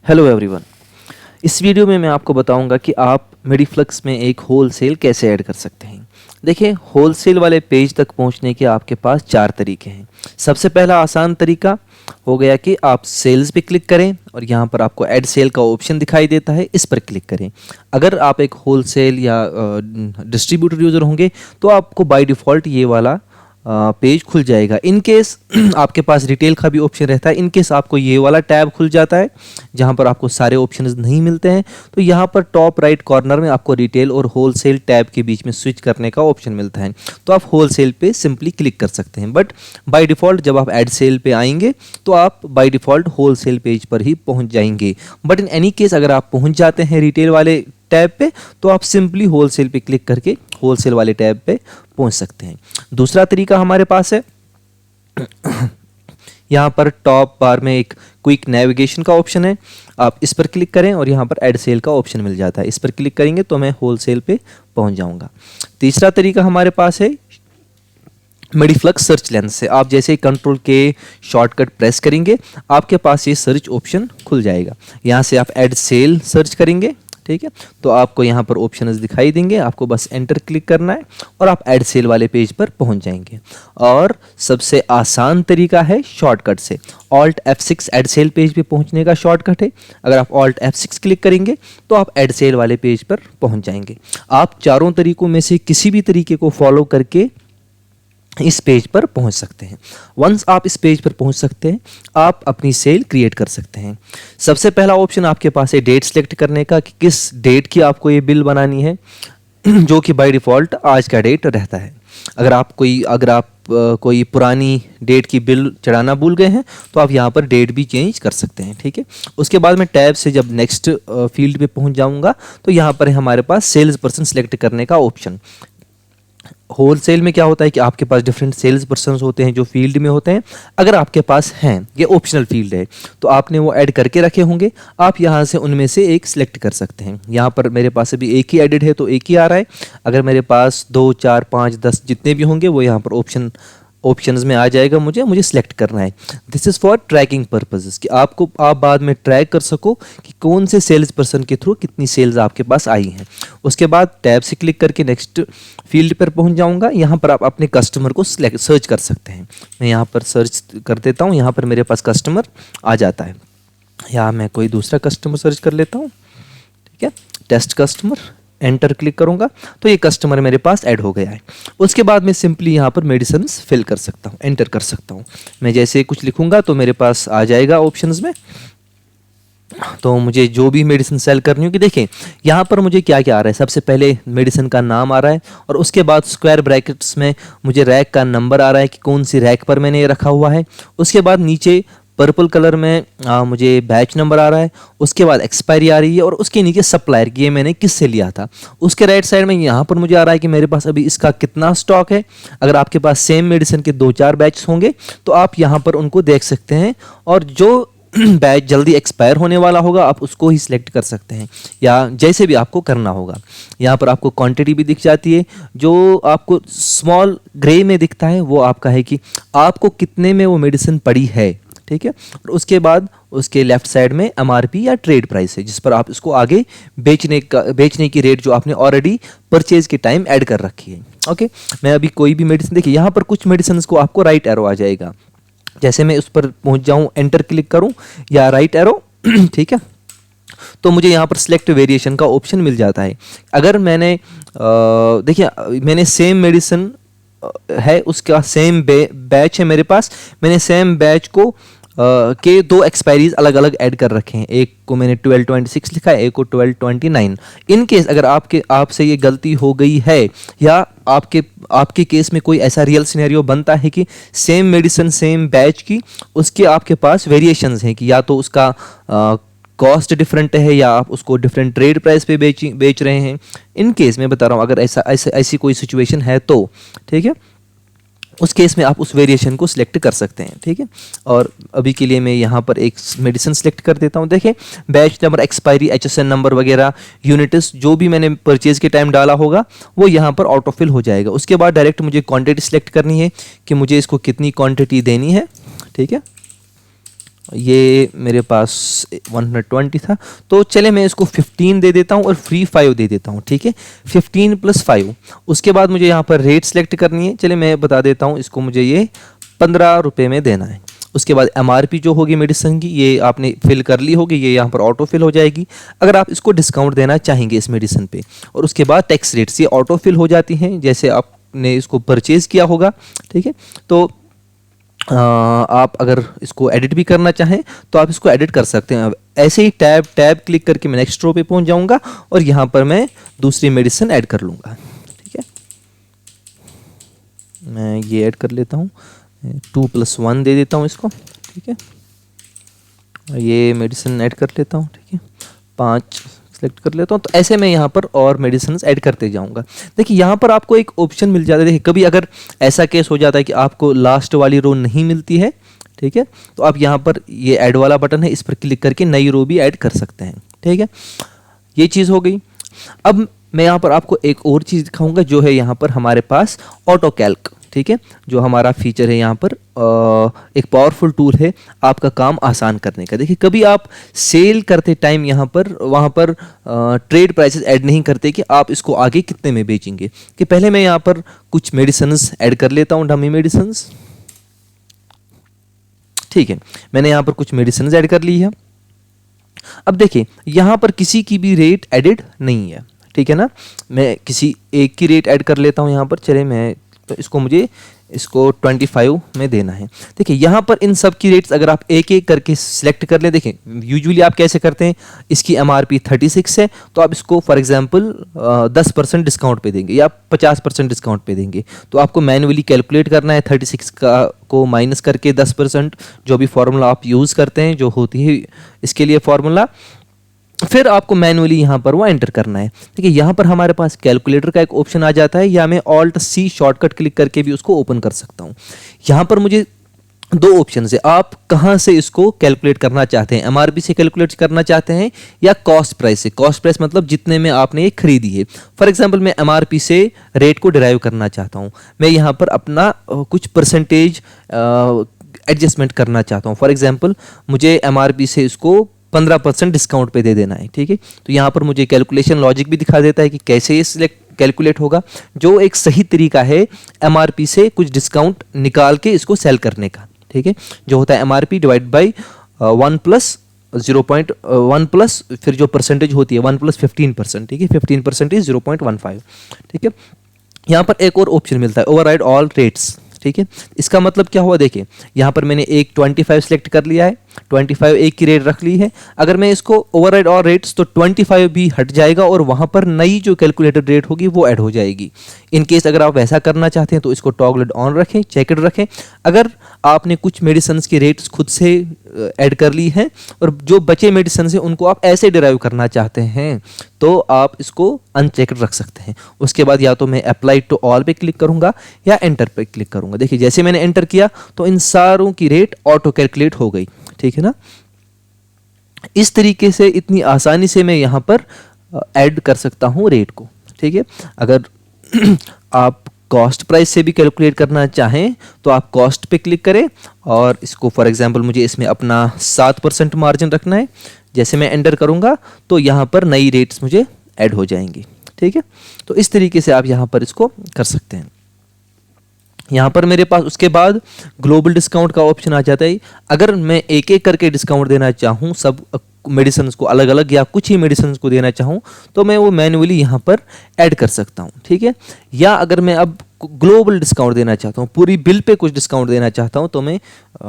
Hello everyone. इस video में मैं आपको बताऊंगा कि आप मेडिफ्लक्स में एक होलसेल कैसे ऐड कर सकते हैं। देखिए, होलसेल वाले पेज तक पहुंचने के आपके पास 4 तरीके हैं। सबसे पहला आसान तरीका हो गया कि आप सेल्स पे क्लिक करें और यहाँ पर आपको ऐड सेल का ऑप्शन दिखाई देता है, इस पर क्लिक करें। अगर आप एक होलसेल या डिस्ट्रीब्यूटर यूज़र होंगे तो आपको बाय डिफ़ॉल्ट ये वाला पेज खुल जाएगा। इन केस आपके पास रिटेल का भी ऑप्शन रहता है, इन केस आपको ये वाला टैब खुल जाता है जहां पर आपको सारे ऑप्शंस नहीं मिलते हैं, तो यहाँ पर टॉप राइट कॉर्नर में आपको रिटेल और होलसेल टैब के बीच में स्विच करने का ऑप्शन मिलता है। तो आप होलसेल पे सिंपली क्लिक कर सकते हैं, बट बाय डिफ़ॉल्ट जब आप एड सेल पे आएंगे तो आप बाय डिफ़ॉल्ट होलसेल पेज पर ही पहुंच जाएंगे। बट इन एनी केस अगर आप पहुंच जाते हैं रिटेल वाले टैब पे तो आप सिंपली होलसेल पे क्लिक करके होलसेल वाले टैब पे पहुंच सकते हैं। दूसरा तरीका हमारे पास है, यहाँ पर टॉप बार में एक क्विक नेविगेशन का ऑप्शन है, आप इस पर क्लिक करें और यहाँ पर ऐड सेल का ऑप्शन मिल जाता है। इस पर क्लिक करेंगे तो मैं होलसेल पे पहुंच जाऊंगा। तीसरा तरीका हमारे पास है मेडिफ्लक्स सर्च लेंस से। आप जैसे कंट्रोल के शॉर्टकट प्रेस करेंगे आपके पास ये सर्च ऑप्शन खुल जाएगा। यहाँ से आप ऐड सेल सर्च करेंगे, ठीक है, तो आपको यहाँ पर ऑप्शंस दिखाई देंगे, आपको बस एंटर क्लिक करना है और आप ऐड सेल वाले पेज पर पहुँच जाएंगे। और सबसे आसान तरीका है शॉर्टकट से, alt F6 add cell page पे पहुँचने का शॉर्टकट है। अगर आप ऑल्ट F6 क्लिक करेंगे तो आप ऐड सेल वाले पेज पर पहुँच जाएंगे। आप चारों तरीकों में से किसी भी तरीके को फॉलो करके इस पेज पर पहुंच सकते हैं। वंस आप इस पेज पर पहुंच सकते हैं, आप अपनी सेल क्रिएट कर सकते हैं। सबसे पहला ऑप्शन आपके पास है डेट सेलेक्ट करने का कि किस डेट की आपको ये बिल बनानी है, जो कि बाय डिफ़ॉल्ट आज का डेट रहता है। अगर आप कोई पुरानी डेट की बिल चढ़ाना भूल गए हैं तो आप यहाँ पर डेट भी चेंज कर सकते हैं, ठीक है। उसके बाद मैं टैब से जब नेक्स्ट फील्ड पे पहुँच जाऊँगा तो यहाँ पर है हमारे पास सेल्स पर्सन सेलेक्ट करने का ऑप्शन। होलसेल में क्या होता है कि आपके पास डिफरेंट सेल्स पर्सन्स होते हैं जो फील्ड में होते हैं। अगर आपके पास हैं, ये ऑप्शनल फील्ड है, तो आपने वो ऐड करके रखे होंगे, आप यहाँ से उनमें से एक सिलेक्ट कर सकते हैं। यहाँ पर मेरे पास अभी एक ही एडिड है तो एक ही आ रहा है। अगर मेरे पास 2, 4, 5, 10 जितने भी होंगे वो यहाँ पर ऑप्शंस में आ जाएगा, मुझे सिलेक्ट करना है। This is for tracking purposes कि आप बाद में ट्रैक कर सको कि कौन से सेल्स पर्सन के थ्रू कितनी सेल्स आपके पास आई हैं। उसके बाद टैब से क्लिक करके नेक्स्ट फील्ड पर पहुंच जाऊंगा। यहाँ पर आप अपने कस्टमर को सर्च कर सकते हैं। मैं यहाँ पर सर्च कर देता हूँ, यहाँ पर मेरे पास कस्टमर आ जाता है। यहाँ मैं कोई दूसरा कस्टमर सर्च कर लेता हूँ, ठीक है, टेस्ट कस्टमर, एंटर क्लिक करूंगा तो ये कस्टमर मेरे पास ऐड हो गया है। उसके बाद मैं सिंपली यहाँ पर मेडिसिन फिल कर सकता हूँ, एंटर कर सकता हूँ। मैं जैसे कुछ लिखूंगा तो मेरे पास आ जाएगा ऑप्शंस में, तो मुझे जो भी मेडिसिन सेल करनी होगी। देखें यहाँ पर मुझे क्या क्या आ रहा है, सबसे पहले मेडिसिन का नाम आ रहा है और उसके बाद स्क्वायर ब्रैकेट्स में मुझे रैक का नंबर आ रहा है कि कौन सी रैक पर मैंने ये रखा हुआ है। उसके बाद नीचे पर्पल कलर में मुझे बैच नंबर आ रहा है। उसके बाद एक्सपायरी आ रही है और उसके नीचे सप्लायर की, ये मैंने किससे लिया था। उसके राइट साइड में यहाँ पर मुझे आ रहा है कि मेरे पास अभी इसका कितना स्टॉक है। अगर आपके पास सेम मेडिसिन के 2-4 बैच होंगे तो आप यहाँ पर उनको देख सकते हैं और जो बैच जल्दी एक्सपायर होने वाला होगा आप उसको ही सिलेक्ट कर सकते हैं, या जैसे भी आपको करना होगा। यहाँ पर आपको क्वांटिटी भी दिख जाती है। जो आपको स्मॉल ग्रे में दिखता है वो आपका है कि आपको कितने में वो मेडिसिन पड़ी है, ठीक है। और उसके बाद उसके लेफ्ट साइड में MRP या ट्रेड प्राइस है, जिस पर आप इसको आगे बेचने की रेट जो आपने ऑलरेडी परचेज के टाइम ऐड कर रखी है। ओके, मैं अभी कोई भी मेडिसिन, देखिए यहाँ पर कुछ मेडिसिन को आपको राइट एरो आ जाएगा। जैसे मैं उस पर पहुंच जाऊं, एंटर क्लिक करूं या राइट एरो, ठीक है, तो मुझे यहाँ पर सिलेक्ट वेरिएशन का ऑप्शन मिल जाता है। अगर मैंने देखिए मैंने सेम मेडिसिन है, उसका सेम बैच है मेरे पास, मैंने सेम बैच को के 2 एक्सपायरीज अलग अलग ऐड कर रखे हैं। एक को मैंने 1226 लिखा है, एक को 1229। इन केस अगर आपसे ये गलती हो गई है या आपके केस में कोई ऐसा रियल सिनेरियो बनता है कि सेम मेडिसिन सेम बैच की उसके आपके पास वेरिएशंस हैं कि या तो उसका कॉस्ट डिफरेंट है या आप उसको डिफरेंट ट्रेड प्राइस पे बेच रहे हैं। इन केस मैं बता रहा हूँ अगर ऐसी कोई सिचुएशन है तो, ठीक है, उस केस में आप उस वेरिएशन को सिलेक्ट कर सकते हैं, ठीक है। और अभी के लिए मैं यहाँ पर एक मेडिसिन सिलेक्ट कर देता हूँ। देखें batch number, expiry, HSN number वगैरह, यूनिट्स जो भी मैंने परचेज के टाइम डाला होगा वो यहाँ पर ऑटोफिल हो जाएगा। उसके बाद डायरेक्ट मुझे क्वांटिटी सिलेक्ट करनी है कि मुझे इसको कितनी क्वांटिटी देनी है, ठीक है। ये मेरे पास 120 था, तो चले मैं इसको 15 दे देता हूँ और फ्री 5 दे देता हूँ, ठीक है। 15 + 5, उसके बाद मुझे यहाँ पर रेट सेलेक्ट करनी है। चले मैं बता देता हूँ इसको, मुझे ये 15 रुपये में देना है। उसके बाद MRP जो होगी मेडिसिन की, ये आपने फिल कर ली होगी, ये यहाँ पर ऑटो फिल हो जाएगी अगर आप इसको डिस्काउंट देना चाहेंगे इस मेडिसिन पे। और उसके बाद टैक्स रेट्स ये ऑटो फिल हो जाती हैं जैसे आपने इसको परचेज़ किया होगा, ठीक है। तो आप अगर इसको एडिट भी करना चाहें तो आप इसको एडिट कर सकते हैं। अब ऐसे ही टैब क्लिक करके मैं नेक्स्ट रो पे पहुंच जाऊंगा और यहाँ पर मैं दूसरी मेडिसिन ऐड कर लूँगा, ठीक है। मैं ये ऐड कर लेता हूँ, 2 + 1 दे देता हूँ इसको, ठीक है। ये मेडिसिन ऐड कर लेता हूँ, ठीक है। 5 सेलेक्ट कर लेता हूँ। तो ऐसे मैं यहाँ पर और मेडिसिन ऐड करते जाऊँगा। देखिए यहाँ पर आपको एक ऑप्शन मिल जाता है। देखिए कभी अगर ऐसा केस हो जाता है कि आपको लास्ट वाली रो नहीं मिलती है, ठीक है, तो आप यहाँ पर ये ऐड वाला बटन है, इस पर क्लिक करके नई रो भी ऐड कर सकते हैं, ठीक है। ये चीज़ हो गई। अब मैं यहाँ पर आपको एक और चीज़ दिखाऊंगा जो है यहाँ पर हमारे पास ऑटो कैल्क, ठीक है, जो हमारा फीचर है यहाँ पर एक पावरफुल टूल है आपका काम आसान करने का। देखिए कभी आप सेल करते टाइम यहाँ पर वहाँ पर ट्रेड प्राइसेस ऐड नहीं करते कि आप इसको आगे कितने में बेचेंगे। कि पहले मैं यहाँ पर कुछ मेडिसिन्स ऐड कर लेता हूँ, डमी मेडिसिन्स, ठीक है। मैंने यहाँ पर कुछ मेडिसिन्स ऐड कर ली है। अब देखिए यहाँ पर किसी की भी रेट एडिड नहीं है, ठीक है ना। मैं किसी एक की रेट ऐड कर लेता हूँ यहाँ पर। चले मैं तो इसको मुझे इसको 25 में देना है। देखिए यहाँ पर इन सब की रेट्स अगर आप एक एक करके सिलेक्ट कर लें, देखिए यूजुअली आप कैसे करते हैं, इसकी MRP 36 है तो आप इसको फॉर एग्जांपल 10% डिस्काउंट पे देंगे या 50% डिस्काउंट पे देंगे। तो आपको मैन्युअली कैलकुलेट करना है 36 का को माइनस करके 10%, जो भी फार्मूला आप यूज़ करते हैं जो होती है इसके लिए फार्मूला, फिर आपको मैन्युअली यहाँ पर वो एंटर करना है। देखिए यहाँ पर हमारे पास कैलकुलेटर का एक ऑप्शन आ जाता है, या मैं Alt+C शॉर्टकट क्लिक करके भी उसको ओपन कर सकता हूँ। यहाँ पर मुझे दो ऑप्शन है, आप कहाँ से इसको कैलकुलेट करना चाहते हैं, MRP से कैलकुलेट करना चाहते हैं या कॉस्ट प्राइस से। कॉस्ट प्राइस मतलब जितने में आपने ये खरीदी है। फॉर एग्जांपल मैं MRP से रेट को डिराइव करना चाहता हूँ, मैं यहाँ पर अपना कुछ परसेंटेज एडजस्टमेंट करना चाहता हूँ। फॉर एग्जांपल मुझे MRP से इसको 15% डिस्काउंट पे दे देना है, ठीक है। तो यहाँ पर मुझे कैलकुलेशन लॉजिक भी दिखा देता है कि कैसे ये सिलेक्ट कैलकुलेट होगा, जो एक सही तरीका है MRP से कुछ डिस्काउंट निकाल के इसको सेल करने का, ठीक है। जो होता है MRP डिवाइड बाई 1 + 0.1 प्लस फिर जो परसेंटेज होती है 1 + 15%, ठीक है। 15% इज 0.15, ठीक है। यहाँ पर एक और ऑप्शन मिलता है, ओवरराइड ऑल रेट्स, ठीक है। इसका मतलब क्या हुआ, देखिए यहाँ पर मैंने एक 25 सेलेक्ट कर लिया है, 25 एक की रेट रख ली है। अगर मैं इसको ओवरराइड ऑल रेट्स तो 25 भी हट जाएगा और वहाँ पर नई जो कैलकुलेटेड रेट होगी वो ऐड हो जाएगी। इन केस अगर आप वैसा करना चाहते हैं तो इसको टॉगलेट ऑन रखें, चेकड रखें। अगर आपने कुछ मेडिसिन के रेट्स खुद से ऐड कर ली हैं और जो बचे मेडिसिन है उनको आप ऐसे डिराइव करना चाहते हैं तो आप इसको अनचेकड रख सकते हैं। उसके बाद या तो मैं अप्लाई टू ऑल पे क्लिक करूंगा या एंटर पे क्लिक करूंगा। देखिए जैसे मैंने एंटर किया तो इन सारों की रेट ऑटो कैलकुलेट हो गई, ठीक है ना। इस तरीके से इतनी आसानी से मैं यहाँ पर ऐड कर सकता हूँ रेट को, ठीक है। अगर आप कॉस्ट प्राइस से भी कैलकुलेट करना चाहें तो आप कॉस्ट पे क्लिक करें और इसको फॉर एग्जांपल मुझे इसमें अपना 7% मार्जिन रखना है। जैसे मैं एंटर करूंगा तो यहाँ पर नई रेट्स मुझे ऐड हो जाएंगी, ठीक है। तो इस तरीके से आप यहाँ पर इसको कर सकते हैं। यहाँ पर मेरे पास उसके बाद ग्लोबल डिस्काउंट का ऑप्शन आ जाता है। अगर मैं एक एक करके डिस्काउंट देना चाहूँ, सब मेडिसिन को अलग अलग या कुछ ही मेडिसिन को देना चाहूँ तो मैं वो मैन्युअली यहाँ पर ऐड कर सकता हूँ, ठीक है। या अगर मैं अब ग्लोबल डिस्काउंट देना चाहता हूँ, पूरी बिल पे कुछ डिस्काउंट देना चाहता हूँ तो मैं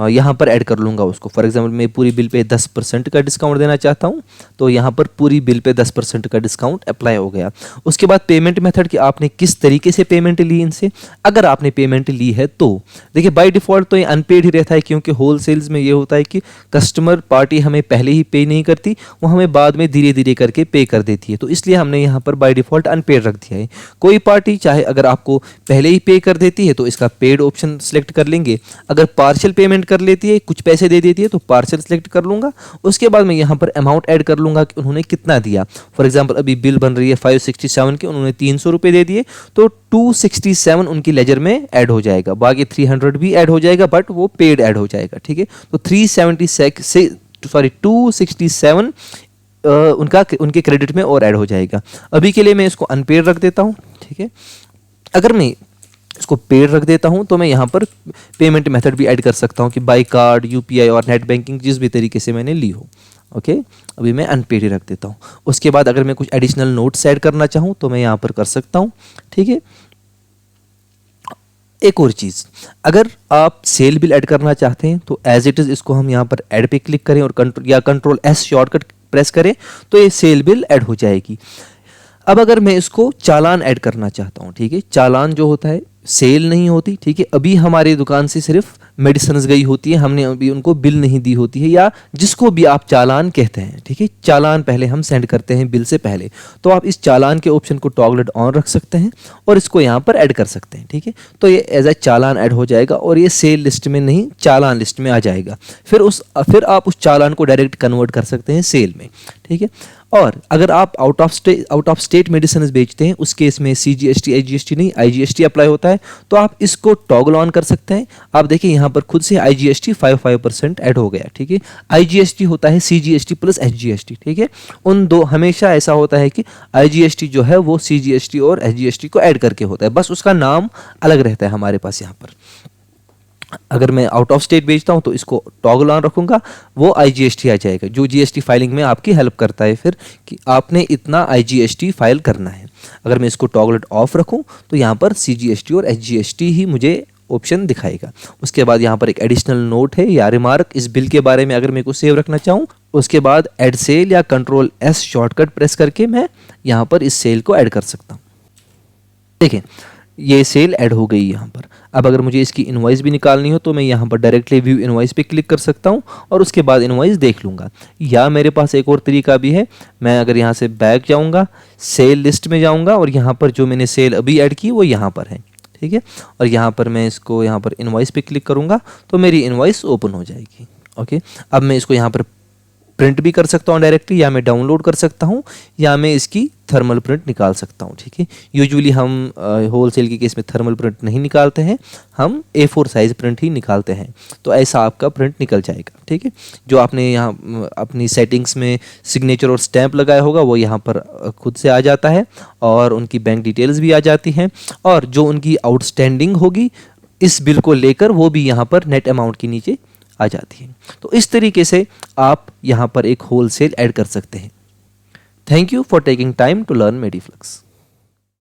यहाँ पर ऐड कर लूँगा उसको। फॉर एग्जांपल मैं पूरी बिल पे 10% का डिस्काउंट देना चाहता हूँ तो यहाँ पर पूरी बिल पे 10% का डिस्काउंट अप्लाई हो गया। उसके बाद पेमेंट मेथड कि आपने किस तरीके से पेमेंट ली इनसे। अगर आपने पेमेंट ली है तो देखिए बाय डिफ़ॉल्ट तो ये अनपेड ही रहता है, क्योंकि होल सेल्स में ये होता है कि कस्टमर पार्टी हमें पहले ही पे नहीं करती, वो हमें बाद में धीरे धीरे करके पे कर देती है। तो इसलिए हमने यहाँ पर बाय डिफ़ॉल्ट अनपेड रख दिया है। कोई पार्टी चाहे अगर आपको पहले ही पे कर देती है तो इसका पेड ऑप्शन सेलेक्ट कर लेंगे। अगर पार्शियल पेमेंट कर लेती है, कुछ पैसे दे देती है, तो पार्शियल सेलेक्ट कर लूँगा। उसके बाद मैं यहाँ पर अमाउंट ऐड कर लूँगा कि उन्होंने कितना दिया। फॉर एग्जाम्पल अभी बिल बन रही है 567 की, उन्होंने 300 रुपये दे दिए, तो 267 उनकी लेजर में ऐड हो जाएगा, बाकी 300 भी ऐड हो जाएगा, बट वो पेड ऐड हो जाएगा। ठीक है, तो 267 उनके क्रेडिट में और ऐड हो जाएगा। अभी के लिए मैं इसको अनपेड रख देता हूँ। ठीक है, अगर मैं इसको पेड रख देता हूँ तो मैं यहाँ पर पेमेंट मेथड भी ऐड कर सकता हूँ कि बाय कार्ड, यूपीआई और नेट बैंकिंग जिस भी तरीके से मैंने ली हो। ओके, अभी मैं अनपेड ही रख देता हूँ। उसके बाद अगर मैं कुछ एडिशनल नोट्स ऐड करना चाहूँ तो मैं यहाँ पर कर सकता हूँ। ठीक है, एक और चीज़, अगर आप सेल बिल ऐड करना चाहते हैं तो एज इट इज़ इसको हम यहाँ पर ऐड पे क्लिक करें और कंट्रोल एस शॉर्टकट प्रेस करें तो ये सेल बिल ऐड हो जाएगी। अब अगर मैं इसको चालान ऐड करना चाहता हूँ, ठीक है, चालान जो होता है सेल नहीं होती। ठीक है, अभी हमारी दुकान से सिर्फ मेडिसिन गई होती है, हमने अभी उनको बिल नहीं दी होती है, या जिसको भी आप चालान कहते हैं। ठीक है, चालान पहले हम सेंड करते हैं बिल से पहले, तो आप इस चालान के ऑप्शन को टॉगलेट ऑन रख सकते हैं और इसको यहाँ पर ऐड कर सकते हैं। ठीक है, तो ये एज ए चालान ऐड हो जाएगा और ये सेल लिस्ट में नहीं चालान लिस्ट में आ जाएगा। फिर आप उस चालान को डायरेक्ट कन्वर्ट कर सकते हैं सेल में। ठीक है, और अगर आप आउट ऑफ स्टेट मेडिसिन बेचते हैं, उस केस में CGST IGST नहीं IGST अप्लाई होता है, तो आप इसको टॉगल ऑन कर सकते हैं। आप देखिए यहाँ पर खुद से IGST 5% ऐड हो गया। ठीक है, IGST होता है CGST प्लस SGST। ठीक है, उन दो हमेशा ऐसा होता है कि IGST जो है वो CGST और SGST को ऐड करके होता है, बस उसका नाम अलग रहता है हमारे पास यहाँ पर। अगर मैं आउट ऑफ स्टेट बेचता हूं तो इसको टॉगल ऑन रखूंगा, वो IGST आ जाएगा, जो GST फाइलिंग में आपकी हेल्प करता है फिर कि आपने इतना IGST फाइल करना है। अगर मैं इसको टॉगल ऑफ रखूं तो यहाँ पर CGST और SGST ही मुझे ऑप्शन दिखाएगा। उसके बाद यहाँ पर एक एडिशनल नोट है या रिमार्क इस बिल के बारे में, अगर मैं को सेव रखना चाहूँ, उसके बाद ऐड सेल या कंट्रोल S शॉर्टकट प्रेस करके मैं यहाँ पर इस सेल को ऐड कर सकता हूँ। देखें, ये सेल ऐड हो गई यहाँ पर। अब अगर मुझे इसकी इनवॉइस भी निकालनी हो तो मैं यहाँ पर डायरेक्टली व्यू इनवॉइस पे क्लिक कर सकता हूँ और उसके बाद इनवॉइस देख लूँगा। या मेरे पास एक और तरीका भी है, मैं अगर यहाँ से बैक जाऊँगा, सेल लिस्ट में जाऊँगा और यहाँ पर जो मैंने सेल अभी ऐड की वो यहाँ पर है। ठीक है, और यहाँ पर मैं इसको यहाँ पर इनवॉइस पे क्लिक करूँगा तो मेरी इनवॉइस ओपन हो जाएगी। ओके, अब मैं इसको यहाँ पर प्रिंट भी कर सकता हूँ डायरेक्टली, या मैं डाउनलोड कर सकता हूँ, या मैं इसकी थर्मल प्रिंट निकाल सकता हूँ। ठीक है, यूजुअली हम होलसेल के केस में थर्मल प्रिंट नहीं निकालते हैं, हम A4 साइज प्रिंट ही निकालते हैं, तो ऐसा आपका प्रिंट निकल जाएगा। ठीक है, जो आपने यहाँ अपनी सेटिंग्स में सिग्नेचर और स्टैंप लगाया होगा वो यहाँ पर खुद से आ जाता है और उनकी बैंक डिटेल्स भी आ जाती हैं, और जो उनकी आउटस्टैंडिंग होगी इस बिल को लेकर वो भी यहाँ पर नेट अमाउंट के नीचे आ जाती है। तो इस तरीके से आप यहाँ पर एक होलसेल ऐड कर सकते हैं। Thank you for taking time to learn मेडिफ्लक्स।